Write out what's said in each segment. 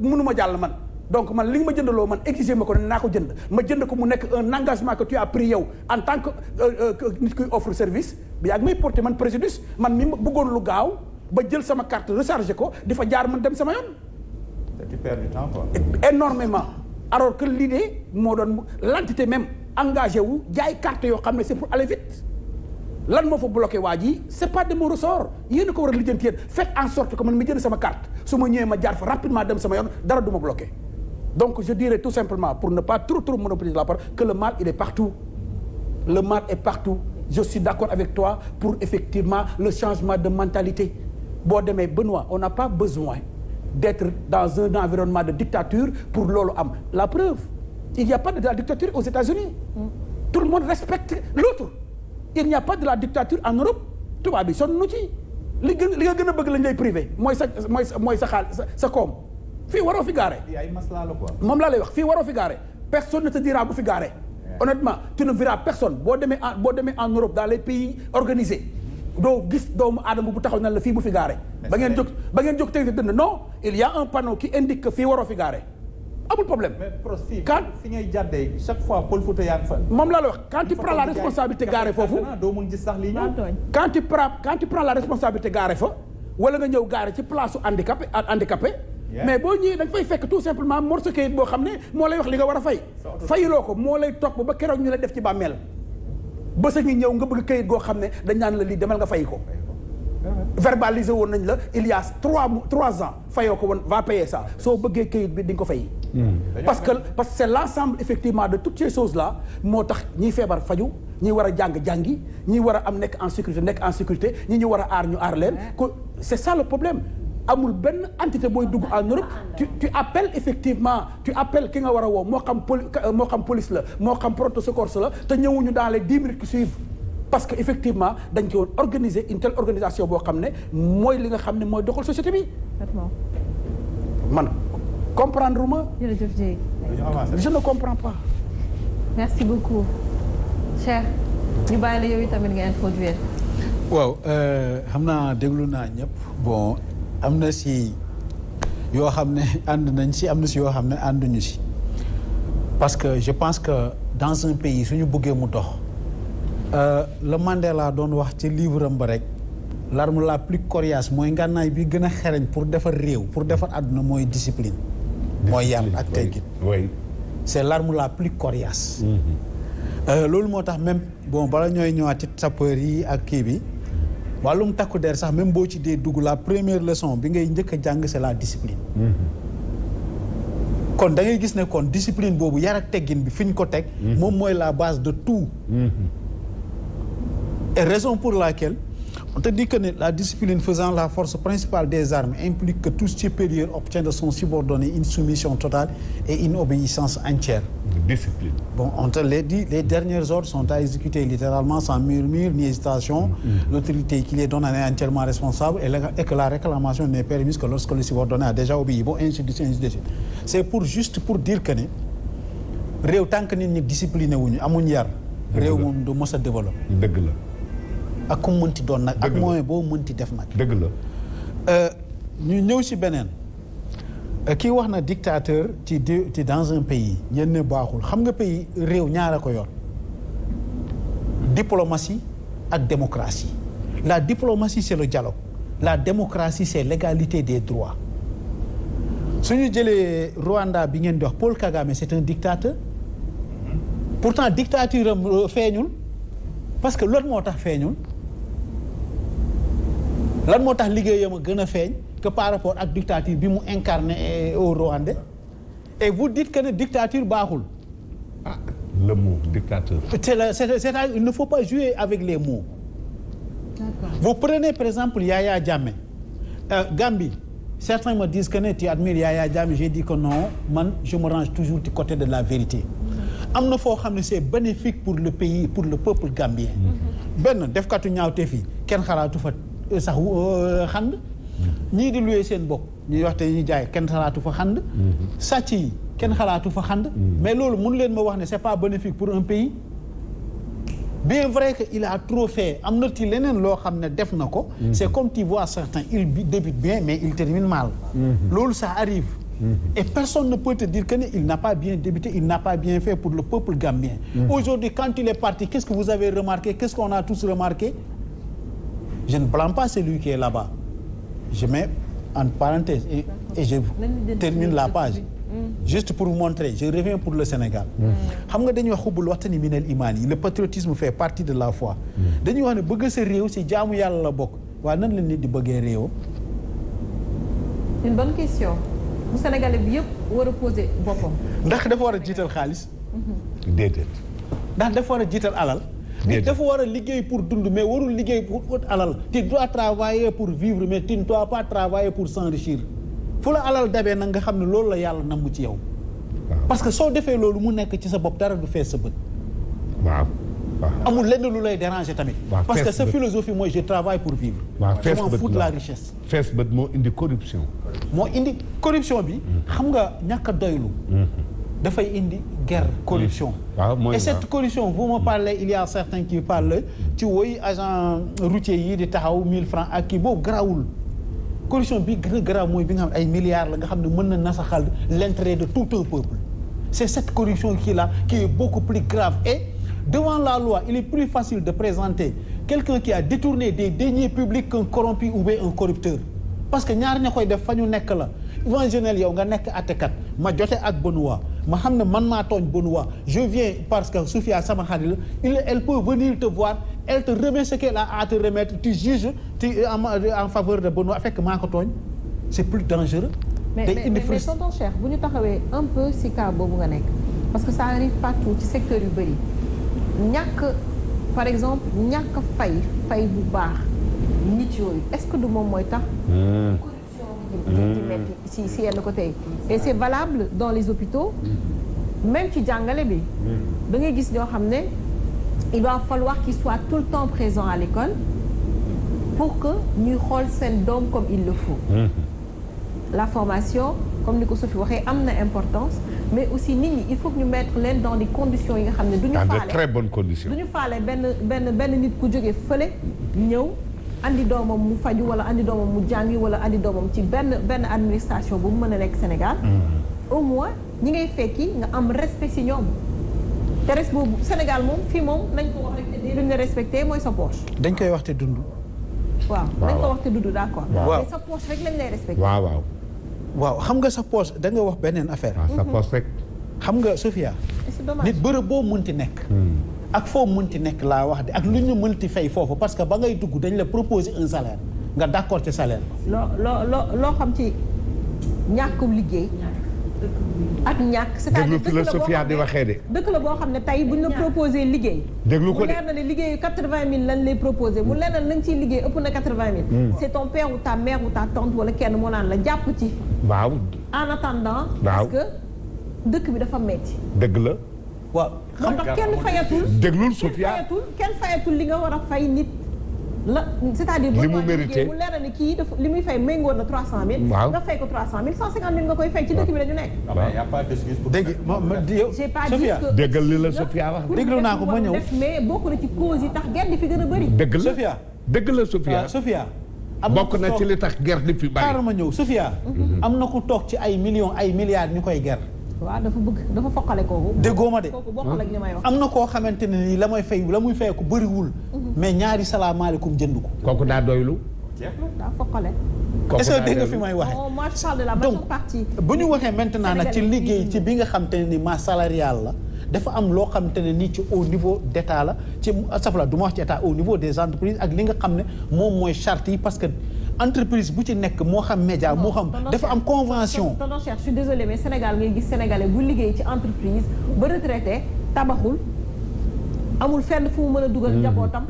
mënuma jàll man donc man li nga ma jëndaloo man exiger ma ko ne naa ko jënd ma jënd ko mu nekk un engagement que tu as pris yow en tant que nit kuy offre service bi yaa ngi may porter man préjudice man mi bëggoon lu gaaw ba jël sama carte recharger ko di fa jaar man dem sama yoon. tu perds du temps quoi. énormément alors que l'idée moo doon l'entité même engagé wu jaay carte yoo xam ne c'est pour aller vite. lan moo fa bloqué waa ji c'est pas de mon ressort yéen a ko war a lijjanti yéen faites en sorte que man mi jënd sama carte su ma ñëwee ma jaar fa rapidement dem sama yoon dara du ma bloqué donc je dirais tout simplement pour ne pas trop monopoliser la parole que le mal il est partout le mal est partout je suis d'accord avec toi pour effectivement le changement de mentalité boo demee Benoît on n'a pas besoin d'être dans un environnement de dictature pour loolu am la preuve il n'y a pas de la dictature aux États-Unis tout le monde respecte l'autre il n'y a pas de la dictature en Europe tubaab bi sonn nu ci li nga gën a bëgg lañ lay privé mooy sa xaal sa koom fii waroo fi gaare. ay maslaa la quoi. moom laa lay wax fii waroo fi gaare personne ne te dira bu fi gaare. honnêtement tu ne verras personne boo demee en Europe dans les pays organisés doo gis doomu aadama bu taxaw na la fii bu fi gaare. ba ngeen jóg teg dënd non il y a un panneau qui indique que fii waroo fi gaare. amul problème. mais fi ngay jàddee chaque fois Paul Fouta yaa ngi fa. moom laa la wax quand tu prends la responsabilité gaare foofu. doo mun gis sax lii ñëw. quand tu prends la responsabilité gaare fa wala nga ñëw gaare ci place su handicapé. mais boo ñëwee da nga fay fekk tout simplement morceau kayit boo xam ne moo lay wax li nga war a fay. fayuloo ko moo lay topp ba keroog ñu la def ci bàmmeel. ba sa ngi ñëw nga bëgg kayit goo xam ne dañ naan la lii demal nga fay ko. verbalisé woon nañ la il y a 3 ans fayoo ko woon va payer ça soo bëggee kayit bi di nga ko fay. parce que c'est l'ensemble effectivement de toutes ces choses là moo tax ñiy feebar faju ñi war a jàngi ñi war a am nekk en sécurité ñi ñu war a aar ñu aar leen ko c'est ça le problème. amul benn entité booy dugg en Europe tu appelles effectivement ki nga war a woo moo xam police la moo xam proto secours la te ñëwuñu dans les 10 minutes qui suivent parce que effectivement dañ ko organiser une telle organisation boo xam ne mooy li nga xam ne mooy doxal société bi. man comprendre ma. jërëjëf Dieye. je ne comprends pas. merci beaucoup. Cheikh ñu bàyyi la yow tamit nga introduire. waaw xam naa déglu naa ñëpp bon. am na si yoo xam ne ànd nañ si am na si yoo xam ne ànduñu si parce que je pense que dans un pays suñu bëggee mu dox le Mandela doon wax ci livre am ba rek l'arme la plus coriace mooy ngànnaay bi gën a xereñ pour defar réew pour defar àdduna mooy discipline mooy yar ak teggin c'est l'arme la plus coriace loolu moo tax même bon bala ñooy ñëwaat ci sapeur yi ak kii bi wàllum takku der sax même boo ci dee dugg la première leçon bi ngay njëkk a jàng c'est la discipline. kon da ngay gis ne kon discipline boobu yar ak teggin bi fi ñu ko teg. moom mooy la base de tout. et raison pour laquelle on te dit que la discipline faisant la force principale des armes implique que tout supérieur obtient de son subordonné une soumission totale et une obéissance entière. Discipline. Bon, on te l'a dit, les derniers ordres sont à exécuter littéralement sans murmure ni hésitation. L'autorité qui les donne en est entièrement responsable et que la réclamation n'est permise que lorsque le subordonné a déjà obéi. Bon, ainsi de suite. C'est juste pour dire que ne réew tant que nit ñi discipliné wuñu amuñ yar. réew moom du mos a développé. dëgg la. ak ku mënti doon nag. ak moyen boo mënti def nag. dëgg la. ñu ñëw si beneen. kii wax na dictateur ci dans un pays ñenn ne baaxul xam nga pays réew ñaara ko yor diplomatie ak démocratie la diplomatie c'est le dialogue la démocratie c'est l'égalité des droits su ñu jëlee Rwanda bi ngeen di wax Paul Kagame c'est un dictateur pourtant dictature am feeñul parce que lan moo tax feeñul lan moo tax liggéeyam a gën a feeñ que par rapport ak dictature bi mu incarné au Rwandais et vous dites que ne dictature baaxul. Ah, le mot dictateur. C'est-à-dire il ne faut pas jouer avec les mots. D'accord. Vous prenez par exemple Yaya Jammeh. Gambie, certains me disent que ne tu admires Yaya Jammeh, j'ai dit que non, man je me range toujours du côté de la vérité. am na foo xam ne c'est bénéfique pour le pays pour le peuple gambien. benn defkatu ñaawte fii kenn xalaatu fa sax xand. ñii di loué seen bopp ñuy wax te ñuy jaay kenn xalaatu fa xand. sàcc yi kenn xalaatu fa xand. mais loolu mënu leen ma wax ne c'est pas bénéfique pour un pays. bien vrai que il a trop fait am na ci leneen loo xam ne def na ko. c'est comme tu vois certains ils débutent bien mais ils terminent mal. loolu ça arrive. Et personne ne peut te dire que il n'a pas bien débuté, il n'a pas bien fait pour le peuple gambien. Aujourd'hui, quand il est parti, qu'est-ce que vous avez remarqué? Qu'est-ce qu'on a tous remarqué? Je ne blâme pas celui qui est là-bas. Je mets en parenthèse et je termine la page. Juste pour vous montrer, je reviens pour le Sénégal. Xam nga dañuy wax xubbul waxtani minal imaan yi, le patriotisme fait partie de la foi. Dañuy wax ne bëgg sa réew ci jaamu yàlla la bokk. Waaye nan la nit di bëggee réew? Une bonne question. bu Sénégalais bi yëpp war a poser boppam. ndax dafa war a jiital xaalis. déedéet. ndax dafa war a jiital alal. nit dafa war a liggéey pour dund mais warul liggéey pour ut alal. tu dois travailler pour vivre mais tu ne dois pas travailler pour s'enrichir. fu la alal dabee nag nga xam ne loolu la yàlla namm ci yow. parce que soo defee loolu mu nekk ci sa bopp dara du fees sa bët. waaw. amul lenn lu lay déranger tamit. parce que sa philosophie mooy je travaille pour vivre. waaw fees je m'en fous de la richesse. fees bët moo indi corruption. moo indi corruption bi. xam nga ñàkk a doylu. dafay indi guerre corruption. Et cette corruption vous me parlez il y a certains qui parlent ci woy agent routier yi di taxaw 1000 francs ak kii boobu garaawul. corruption bi gën a garaaw mooy bi nga xam ne ay milliards la nga xam ne mën na nasaxal l'intérêt de tout un peuple. C'est cette corruption qui est beaucoup plus grave et devant la loi il est plus facile de présenter quelqu'un qui a détourné des deniers publics qu'un corrompu ou bien un corrupteur. Parce que ñaar ña koy def fa ñu nekk la évangélique yow nga nekk àttekat ma jote ak Benoît ma xam ne man maa tooñ Benoît je viens parce que Sophia sama xarit la elle peut venir te voir elle te remet ce qu'elle a à te remettre tu juges en faveur de Benoît fekk maa ko tooñ c'est plus dangereux. mais tonton Cheikh bu ñu taxawee un peu si cas boobu nga nekk parce que ça arrive partout ci secteur yu bëri ñàkk par exemple ñàkk fay bu baax nit yooyu est-ce que du moom mooy tax. corruption di metti si yenn côté yi et c'est valable dans les hôpitaux même ci jàngale bi da ngay gis ñoo xam ne il va falloir qu'ils soient tout le temps présents à l'école pour que ñuy xool seen doom comme il le faut. La formation comme ni ko Sophie waxee am na importance mais aussi nit ñi il faut que ñu mettre leen dans des conditions yi nga xam ne du ñu faale dans de très bonnes conditions. du ñu faale benn nit ku jógee fële ñëw andi doomam mu faju wala andi doomam mu jàngi wala andi doomam ci benn administration bu mu mën a nekk Sénégal. Au moins ñi ngay fekki nga am respect ci ñoom te respect boobu Sénégal moom fii moom nañ ko wax rek te duñ la respecté mooy sa poche. dañ koy wax te dund. waaw dañ ko wax te dund d'accord. waaw mais sa poche rek lañ lay respecté. waaw xam nga sa poche da nga wax beneen affaire. sa poche rek. xam nga Sophia. c'est dommage nit bërëb boo mënti nekk. ak foo mënti nekk laa wax de ak lu ñu mënti fay foofu parce que ba ngay dugg dañ la proposer un salaire nga d'accord ci salaire. loo xam ci ñàkkum liggéey. ak ñàkk c'est-à-dire déglu philosophie di waxee de. dëkk la boo xam ne tey buñ la proposer liggéey. déglu ko de mu leer na ne liggéeyu 80 000 lañ lay proposer mu leer na ne la nga ciy liggéey ëpp na 80 000. c'est ton père ou ta mère ou ta tante wala kenn moo naan la jàpp ci. waaw. en attendant. parce que dëkk bi dafa metti. dëgg la. waaw moo tax kenn fayatul. déglul Sophia kenn fayatul li nga war a fay nit. la c'est-à-dire li mu mérité mu leer na ni kii dafa li muy fay méngóo na 300 000. waaw nga fay ko 300 000 150 000 nga koy fay ci dëkk bi dañu nekk. waaw y a pas d'excuse pour dégg yow j'ai pas dit Sophia que déggal li la Sophia wax. déglu naa ko ma ñëw mais bokk na ci cause yi tax guerre di fi gën a bëri. dëgg la Sophia dëgg la Sophia. Sophia. bokk na ci li tax guerre di fi bëri. xaaral ma ñëw Sophia. am na ku toog ci ay millions ay milliards ñu koy guerre. waaw dafa foqale kooku. déggoo ma de. kooku bokkul ak li may wax. am na koo xamante ne nii la muy fay ko bëriwul. mais ñaari salaamaaleykum jënd ko. kooku daa doylu. daa foqale. est-ce que dégg nga fi may waxee. moi je parle de la majeure partie. bu ñu waxee maintenant nag ci liggéey ci bi nga xam te ne ni masse salariale la dafa am loo xam te ne nii ci au niveau d'état la ci safla du ma wax ci état au niveau des entreprises ak li nga xam ne moom mooy charte yi parce que entreprise bu ci nekk moo xam média moo xam dafa am convention. tonton Cheikh je suis désolé mais Sénégal ngay gis sénégalais bu liggéey ci entreprise ba retraité tabaxul amul fenn fu mu mën a dugal njabootam.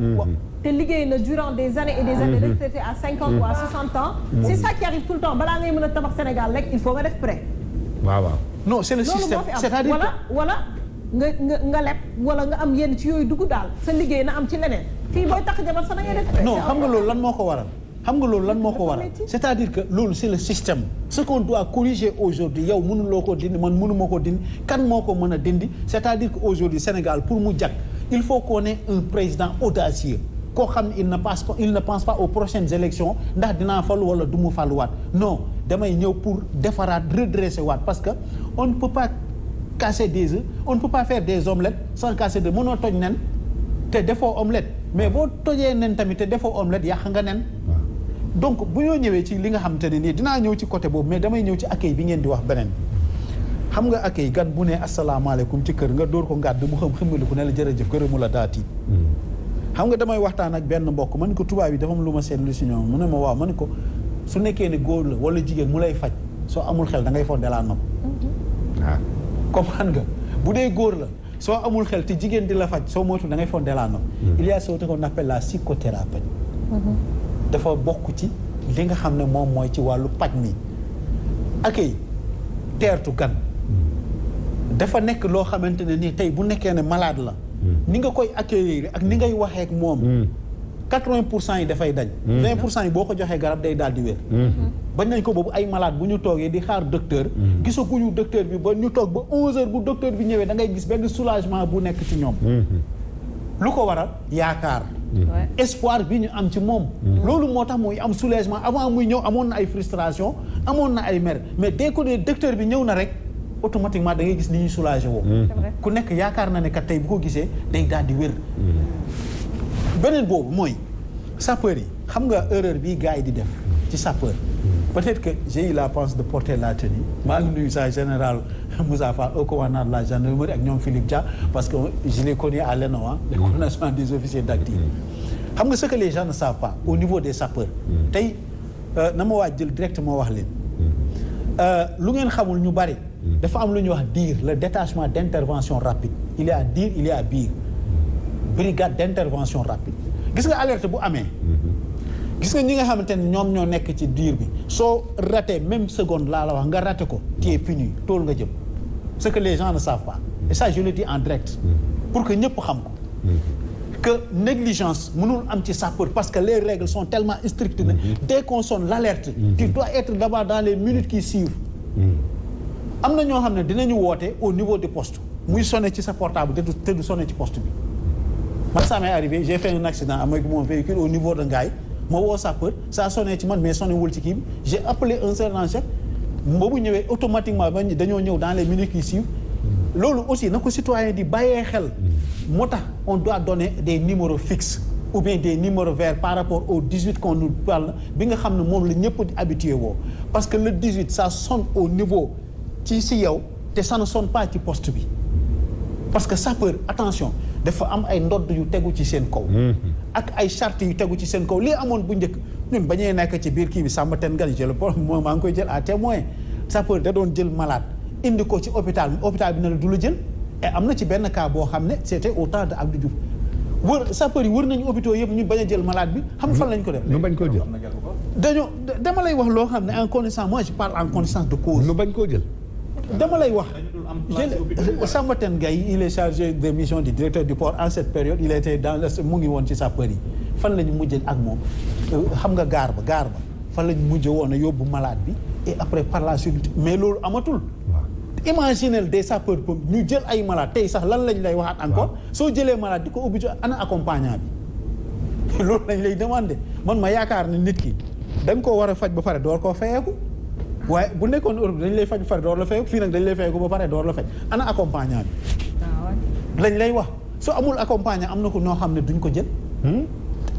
te liggéey na durant des années et des années retraité à 50 ou à 60 ans. c'est ça qui arrive tout le temps balaa ngay mën a tabax Sénégal rek il faut nga def prêt. waaw. non c'est le système c'est-à-dire wala nga leb wala nga am yenn ci yooyu dugg daal sa liggéey na am ci leneen fii booy takk jabar sa da ngay def prêt. non xam nga loolu lan moo ko waral. c'est-à-dire que loolu c'est le système ce qu'on doit corriger aujourd'hui yow mënuloo ko dindi man mënuma ko dindi kan moo ko mën a dindi c'est-à-dire que aujourd'hui Sénégal pour mu jag il faut qu'on ait un président audacieux koo xam ne il ne pense pas aux prochaines élections ndax dinaa falu wala du mu faluwaat non damay ñëw pour defaraat redresser waat parce que on ne peut pas casser des œufs on ne peut pas faire des omelettes sans casser de mënoo toj nen te defoo omelette mais boo tojee nen tamit te defoo omelette yàq nga nen donc bu ñoo ñëwee ci li nga xamante ne nii dinaa ñëw ci côté boobu mais damay ñëw ci accueil bi ngeen di wax beneen xam nga accueil gan bu ne asalaamaaleykum ci kër nga dóor ko ngàdd mu ximaliku ne la jërëjëf gërëmu la daati xam nga damay waxtaan ak benn mbokk ma ne ko tubaab yi dafa am lu ma seetlu si ñoom mu ne ma waaw ma ne ko su nekkee ne góor la wala jigéen mu lay faj soo amul xel da ngay fonde laa nopp waaw comprendre nga bu dee góor la soo amul xel te jigéen di la faj soo moytu da ngay fonde laa nopp il y a ce qu'on appelle la psychothérapie dafa bokk ci li nga xam ne moom mooy ci wàllu paj mi accueil teertu gan dafa nekk loo xamante ne nii tey bu nekkee ne malade la ni nga koy accueillir ak ni ngay waxee ak moom 80% yi dafay dañ 20% yi boo ko joxee garab day daal di wér bañ nañ ko boobu ay malade bu ñu toogee di xaar docteur gisaguñu docteur bi ba ñu toog ba 11h bu docteur bi ñëwee da ngay gis benn soulagement bu nekk ci ñoom lu ko waral yaakaar espoir bi ñu am ci moom loolu moo tax muy am soulagement avant muy ñëw amoon na ay frustration amoon na ay mer mais dès que ne docteur bi ñëw na rek automatiquement da ngay gis ni ñuy soulagé woo ku nekk yaakaar na ne kat tey bu ko gisee day daal di wér beneen boobu mooy sapeur yi xam nga erreur bii gars yi di def ci sapeur peut-être que j'ai eu la chance de porter la tenue maa ngi nuyu sa général Moussa Fall au commandant de la gendarmerie ak ñoom Philippe Dia parce que je l'ai connu à l'ENOA l'école nationale des officiers d'active xam nga ce que les gens ne savent pas au niveau des sapeurs tey na ma waaj jël directement wax leen lu ngeen xamul ñu bari dafa am lu ñuy wax DIR le détachement d'intervention rapide il y a DIR il y a BIR brigade d'intervention rapide gis nga alerte bu amee gis nga ñi nga xamante ne ñoom ñoo nekk ci DIR bi soo raté même seconde laa la wax nga raté ko tu es puni tool nga jëm ce que les gens ne savent pas et ça je le dis en direct pour que ñëpp xam ko que négligence mënul am ci sapeur parce que les règles sont tellement strictes dès qu'on sonne l'alerte tu dois être d'abord dans les minutes qui suivent am na ñoo xam ne dinañu woote au niveau du poste muy sonné ci sa portable te du sonné ci poste bi man ça m'est arrivé j'ai fait un accident avec mon véhicule au niveau de Ngaye ma woo sapeur ça sonné ci man mais sonné wul ci kii bi j'ai appelé un sergent-chef boobu ñëwee automatiquement ba dañoo ñëw dans les minutes qui suivent loolu aussi na ko citoyen di bàyyee xel moo tax on doit donner des numéros fixes ou bien des numéros verts par rapport au 18 qu'on nous parle bi nga xam ne moom la ñëpp di habitué woo parce que le 18 ça sonne au niveau ci si yow te ça ne sonne pas ci poste bi parce que sapeur attention dafa am ay ndodd yu tegu ci seen kaw ak ay charte yu tegu ci seen kaw lii amoon bu njëkk ñun bañee nekk ci biir kii bi Samba Ten Gal jël moom maa ngi koy jël à témoin sapeur da doon jël malade indi ko ci hôpital bi ne la du la jël et am na ci benn cas boo xam ne c'était au temps de Abdou Diouf wër sapeur yi wër nañu hôpitaux yëpp ñu bañ a jël malade bi xam fan lañ ko def ñu bañ koo jël dañoo dama lay wax loo xam ne en connaissance moi je parle en connaissance de cause ñu bañ koo jël dama lay wax Samba Ten Gaye il est chargé des missions du directeur du port en cette période il était dans mu ngi woon ci sapeur yi fan la ñu mujjee ak moom xam nga gaar ba fan la ñu mujjee woon a yóbbu malade bi et après par la suite mais loolu amatul imaginez des sapeurs pompiers ñu jël ay malade tey sax lan lañ lay waxaat encore soo jëlee malade di ko ubbi ana accompagnant bi loolu lañ lay demander man ma yaakaar ne nit ki da nga koo war a faj ba pare door koo fayeeku waaye bu nekkoon Europe dañ lay faj ba pare door la fayeeku fii nag dañ lay fayeeku ba pare door la faj ana accompagnant bi lañ lay wax soo amul accompagnant am na ko noo xam ne duñ ko jël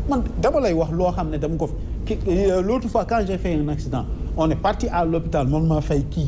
man dama lay wax loo xam ne dama ko fi l'autre fois quand j'ai fait un accident on est parti à l'hôpital man ma fay kii